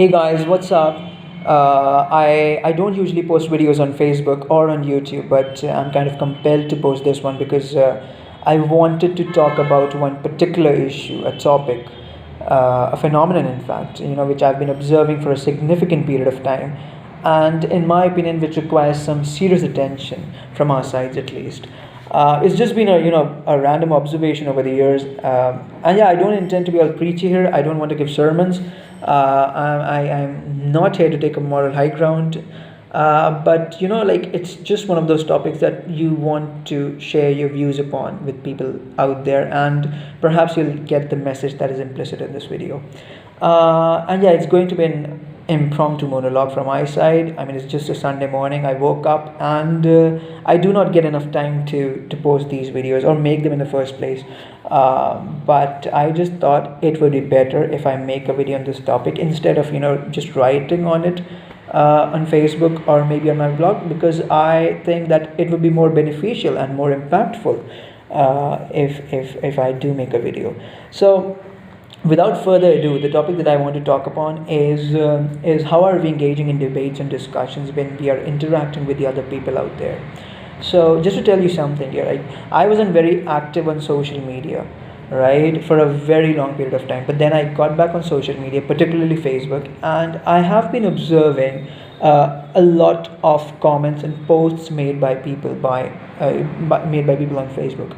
Hey guys, what's up? I don't usually post videos on Facebook or on YouTube, but I'm kind of compelled to post this one because I wanted to talk about one particular issue, a topic, a phenomenon, in fact, which I've been observing for a significant period of time, and in my opinion, which requires some serious attention from our sides at least. It's just been a random observation over the years, and yeah, I don't intend to be all preachy here. I don't want to give sermons. I'm not here to take a moral high ground, but like it's just one of those topics that you want to share your views upon with people out there, and perhaps you'll get the message that is implicit in this video. And yeah, it's going to be an impromptu monologue from my side. I mean, it's just a Sunday morning. I woke up and I do not get enough time to post these videos or make them in the first place. But I just thought it would be better if I make a video on this topic instead of just writing on it on Facebook or maybe on my blog, because I think that it would be more beneficial and more impactful if I do make a video. So without further ado, the topic that I want to talk upon is how are we engaging in debates and discussions when we are interacting with the other people out there. So just to tell you something here, I wasn't very active on social media, right, for a very long period of time. But then I got back on social media, particularly Facebook, and I have been observing a lot of comments and posts made by people made by people on Facebook.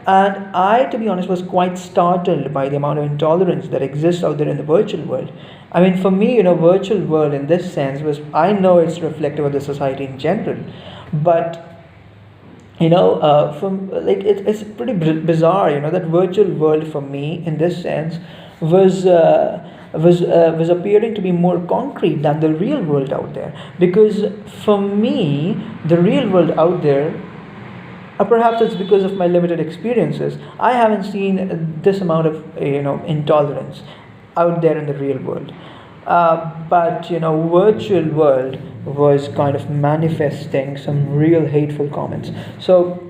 And I, to be honest, was quite startled by the amount of intolerance that exists out there in the virtual world. I mean, for me, virtual world in this sense I know it's reflective of the society in general, but from like it's pretty bizarre, that virtual world for me in this sense was appearing to be more concrete than the real world out there, because for me the real world out there, perhaps it's because of my limited experiences, I haven't seen this amount of intolerance out there in the real world. But virtual world was kind of manifesting some real hateful comments. So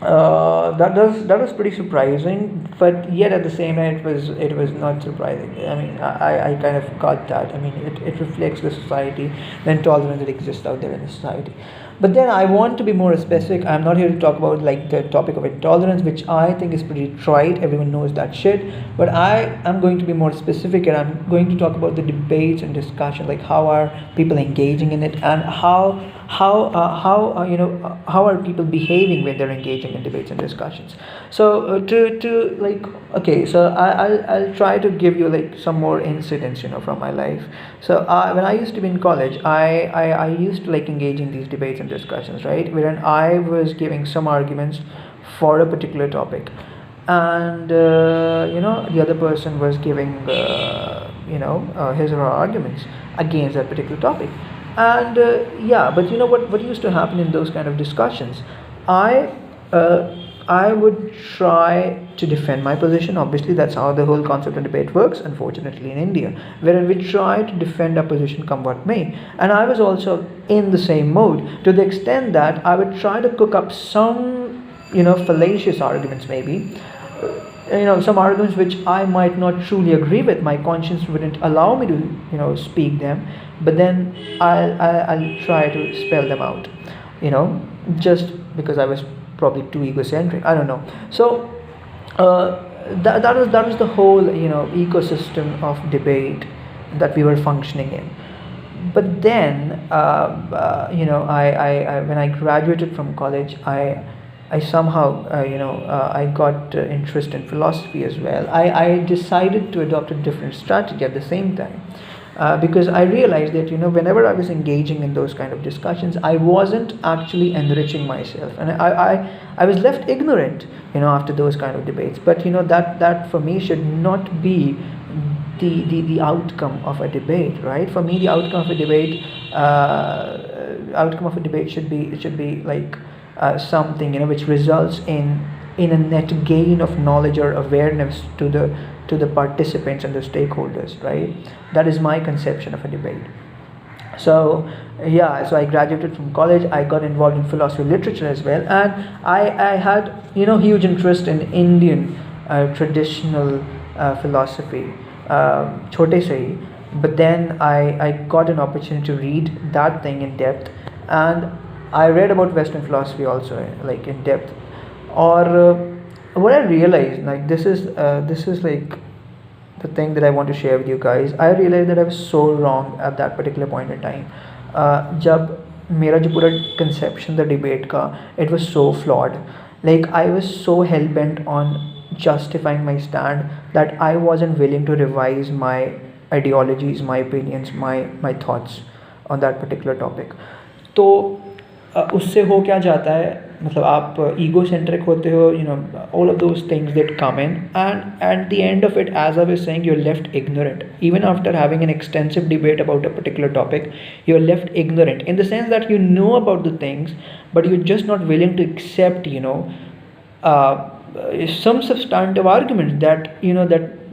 that was pretty surprising, but yet at the same time it was not surprising. I mean, I kind of got that. I mean, it reflects the society, the intolerance that exists out there in the society. But then I want to be more specific. I'm not here to talk about like the topic of intolerance, which I think is pretty trite. Everyone knows that shit. But I am going to be more specific, and I'm going to talk about the debates and discussion, like how are people engaging in it, and how are people behaving when they're engaging in debates and discussions. So to like, okay, so I'll try to give you like some more incidents from my life. So when I used to be in college, I used to like engage in these debates and discussions, right, wherein I was giving some arguments for a particular topic, and the other person was giving his or her arguments against that particular topic. And yeah, but what used to happen in those kind of discussions, I would try to defend my position. Obviously, that's how the whole concept of debate works, unfortunately, in India, wherein we try to defend our position come what may. And I was also in the same mode, to the extent that I would try to cook up some fallacious arguments, maybe some arguments which I might not truly agree with. My conscience wouldn't allow me to speak them, but then I'll try to spell them out, just because I was probably too egocentric, I don't know. So that was the whole ecosystem of debate that we were functioning in. But then I when I graduated from college, I somehow I got interest in philosophy as well. I decided to adopt a different strategy at the same time, because I realized that whenever I was engaging in those kind of discussions, I wasn't actually enriching myself, and I was left ignorant after those kind of debates. But that for me should not be the outcome of a debate, right? For me, the outcome of a debate should be like something which results in a net gain of knowledge or awareness to the participants and the stakeholders, right? That is my conception of a debate. So yeah, so I graduated from college. I got involved in philosophy literature as well, and I had huge interest in Indian traditional philosophy, छोटे से ही. but then I got an opportunity to read that thing in depth, and I read about Western philosophy also, like in depth. Or what I realized, like this is like the thing that I want to share with you guys. I realized that I was so wrong at that particular point in time. जब मेरा जो पूरा conception था debate का, it was so flawed. Like I was so hell bent on justifying my stand that I wasn't willing to revise my ideologies, my opinions, my thoughts on that particular topic. तो उससे हो क्या जाता है, मतलब आप ego centric होते हो, you know, all of those things that come in, and at the end of it, as I was saying, you are left ignorant. Even after having an extensive debate about a particular topic, you are left ignorant in the sense that you know about the things, but you're just not willing to accept, uh, some substantive arguments that,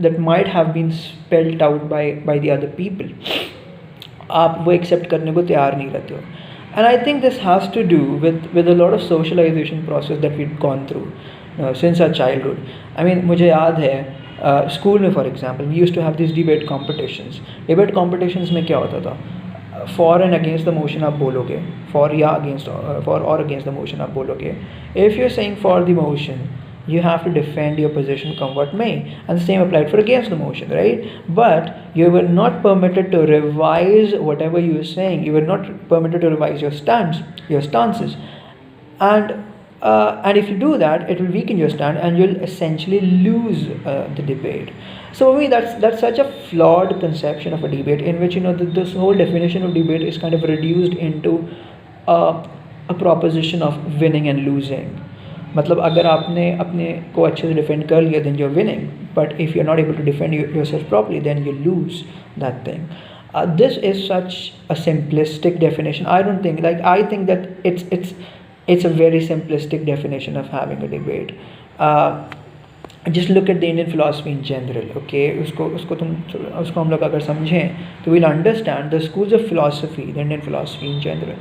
that might have been spelled out by the other people. आप वो accept करने को तैयार नहीं रहते हो. And I think this has to do with a lot of socialization process that we've gone through since our childhood. I mean, मुझे याद है स्कूल में, for example, we use to have this debate competitions. Debate competitions में क्या होता था, for and against the motion आप बोलोगे, फॉर या अगेंस्ट, फॉर और अगेंस्ट द मोशन आप बोलोगे. If you are saying for the motion, you have to defend your position come what may, and the same applied for against the motion, right? But you were not permitted to revise whatever you were saying. You were not permitted to revise your stances, and if you do that, it will weaken your stand and you'll essentially lose the debate. So for me, that's such a flawed conception of a debate, in which this whole definition of debate is kind of reduced into a proposition of winning and losing. मतलब अगर आपने अपने को अच्छे से defend कर लिया, then you're winning, but if you're not able to defend yourself properly, then you lose that thing. This is such a simplistic definition. I don't think, like, I think that it's a very simplistic definition of having a debate. Just look at the Indian philosophy in general, okay? उसको हम लोग अगर समझें तो we'll understand the schools of philosophy, the Indian philosophy in general.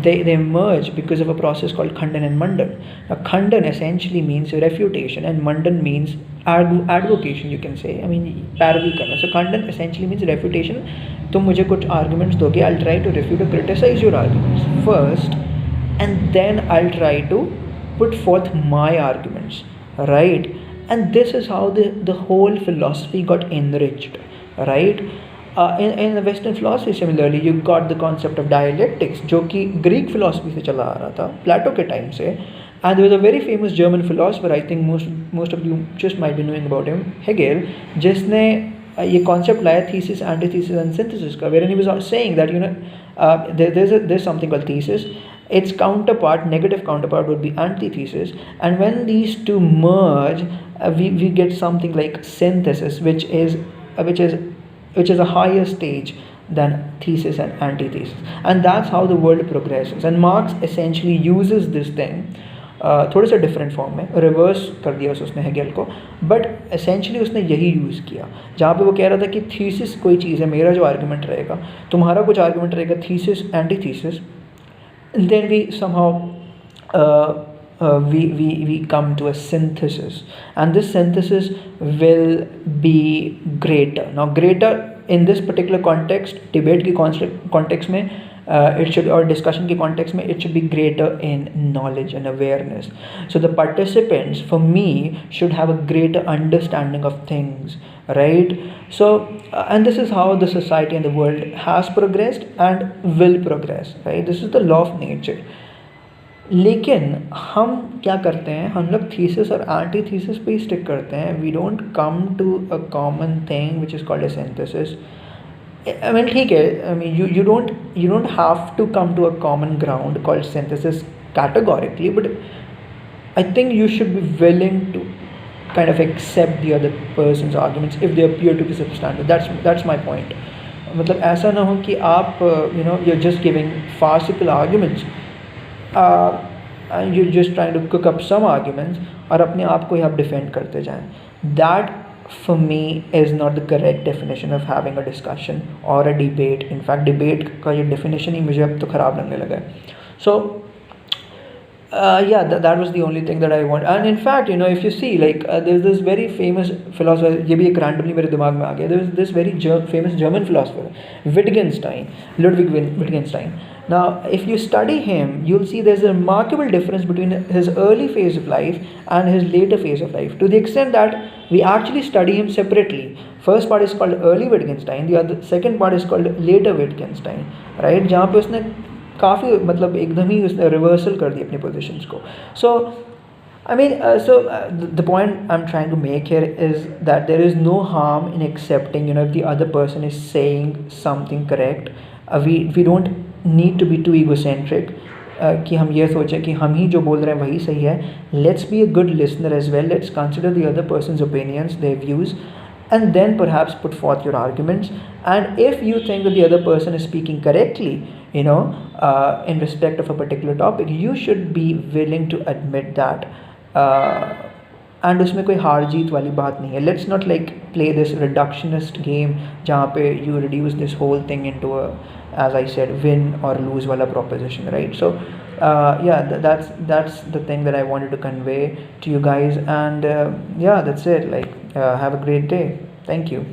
They emerge because of a process called Khandan and Mandan. Now, Khandan essentially means refutation, and Mandan means advocation, you can say. I mean, पैरवी करना. So Khandan essentially means refutation. तुम मुझे कुछ arguments दोगे, I'll try to refute or criticize your arguments first, and then I'll try to put forth my arguments, right? And this is how the whole philosophy got enriched, right? In the Western philosophy, similarly, you got the concept of dialectics, जो कि Greek philosophy से चला आ रहा था, Plato के time से. And there was a very famous German philosopher, I think most of you just might be knowing about him, Hegel, जिसने ये concept लाया thesis, antithesis and synthesis का, wherein he was saying that there's something called thesis. Its counterpart, negative counterpart, would be antithesis, and when these two merge, we get something like synthesis, which is a higher stage than thesis and antithesis, and that's how the world progresses. And Marx essentially uses this thing थोड़े से different form में, reverse कर दिया उसने Hegel को, but essentially उसने यही use किया, जहाँ पे वो कह रहा था कि थीसिस कोई चीज़ है, मेरा जो आर्गूमेंट रहेगा, तुम्हारा कुछ आर्गूमेंट रहेगा, thesis anti thesis, then we somehow we come to a synthesis, and this synthesis will be greater. Now greater in this particular context, debate की context में, it should, or discussion की context में, it should be greater in knowledge and awareness. So the participants, for me, should have a greater understanding of things, right? So and this is how the society and the world has progressed and will progress, right? This is the law of nature. लेकिन हम क्या करते हैं, हम लोग thesis और anti thesis पे ही stick करते हैं. We don't come to a common thing which is called a synthesis. I mean, ठीक है, I mean, you don't have to come to a common ground called synthesis categorically, but I think you should be willing to kind of accept the other person's arguments if they appear to be substantive. That's my point. मतलब ऐसा ना हो कि आप you're just giving farcical arguments, and you're just trying to cook up some arguments और अपने आप को ही आप डिफेंड करते जाएं. That for me is not the correct definition of having a discussion or a debate. In fact, debate का ये definition ही मुझे अब तो ख़राब लगने लगा है. So Yeah, that was the only thing that I want. And in fact, if you see, like, there's this very famous philosopher, ये भी एक randomly मेरे दिमाग में आ गया. There was this very famous German philosopher, Wittgenstein, Wittgenstein. Now, if you study him, you'll see there's a remarkable difference between his early phase of life and his later phase of life, to the extent that we actually study him separately. First part is called early Wittgenstein, the second part is called later Wittgenstein, right? जहाँ पे उसने काफ़ी मतलब एकदम ही उसने reversal कर दी अपनी positions को. सो I mean, the point I'm trying to make here is that there is no harm in accepting, if the other person is saying something correct. We don't need to be too egocentric. कि हम ये सोचें कि हम ही जो बोल रहे हैं वही सही है. Let's be a good listener as well. Let's consider the other person's opinions, their views, and then perhaps put forth your arguments. And if you think that the other person is speaking correctly, in respect of a particular topic, you should be willing to admit that. And उसमें कोई हार जीत वाली बात नहीं है. Let's not like play this reductionist game जहाँ पे you reduce this whole thing into as I said, win or lose wala proposition, right? So yeah, that's the thing that I wanted to convey to you guys. And yeah, that's it. Like, have a great day. Thank you.